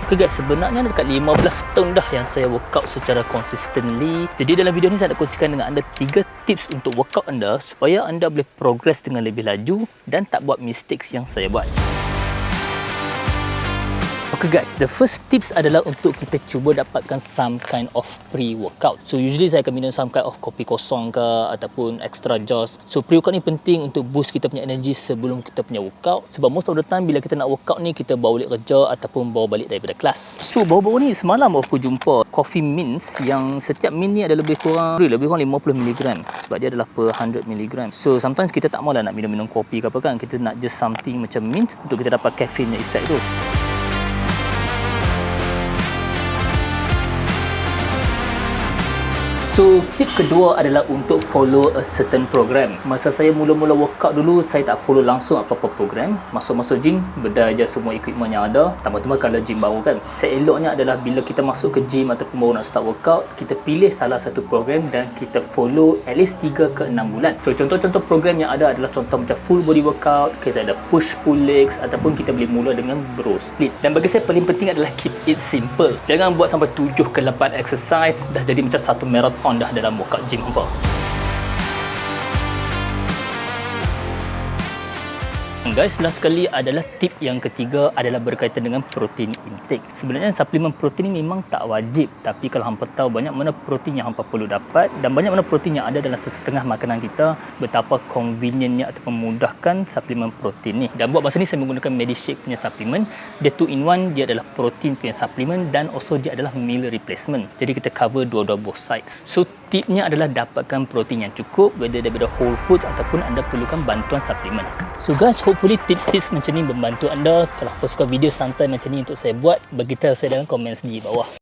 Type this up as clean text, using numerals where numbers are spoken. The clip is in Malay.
Okay guys, sebenarnya dekat 15 tahun dah yang saya workout secara consistently. Jadi dalam video ni saya nak kongsikan dengan anda 3 tips untuk workout anda supaya anda boleh progress dengan lebih laju dan tak buat mistakes yang saya buat. Okay guys, the first tips adalah untuk kita cuba dapatkan some kind of pre-workout. So usually saya akan minum some kind of kopi kosong ke ataupun extra joss. So pre-workout ni penting untuk boost kita punya energy sebelum kita punya workout. Sebab most of the time bila kita nak workout ni, kita bawa balik kerja ataupun bawa balik daripada kelas. So baru-baru ni semalam aku jumpa coffee mints yang setiap mint ni ada lebih kurang 50mg sebab dia adalah per 100mg. So sometimes kita tak maulah nak minum-minum kopi ke apa kan. Kita nak just something macam mint untuk kita dapat caffeine effect tu. So, tip kedua adalah untuk follow a certain program. Masa saya mula-mula workout dulu, saya tak follow langsung apa-apa program. Masuk-masuk gym, bedah je semua equipment yang ada. Tambah-tambah kalau gym baru kan. Seeloknya adalah bila kita masuk ke gym ataupun baru nak start workout, kita pilih salah satu program dan kita follow at least 3 ke 6 bulan. So, contoh-contoh program yang ada adalah contoh macam full body workout, kita ada push-pull legs ataupun kita boleh mula dengan bro split. Dan bagi saya paling penting adalah keep it simple. Jangan buat sampai 7 ke 8 exercise dah jadi macam satu marathon dah dalam workout gym apa. Guys, last sekali adalah tip yang ketiga adalah berkaitan dengan protein intake. Sebenarnya suplemen protein ni memang tak wajib, tapi kalau hampa tahu banyak mana protein yang hampa perlu dapat dan banyak mana protein yang ada dalam sesetengah makanan kita, betapa convenientnya ataupun memudahkan suplemen protein ni. Dan buat masa ni saya menggunakan Medishake punya suplemen. Dia 2-in-1, dia adalah protein punya suplemen dan also dia adalah meal replacement. Jadi kita cover dua-dua both sides. So tipnya adalah dapatkan protein yang cukup, whether daripada whole foods ataupun anda perlukan bantuan suplemen. So guys, hopefully tips-tips macam ni membantu anda. Kalau apa suka video santai macam ni untuk saya buat, beritahu saya dalam komen di bawah.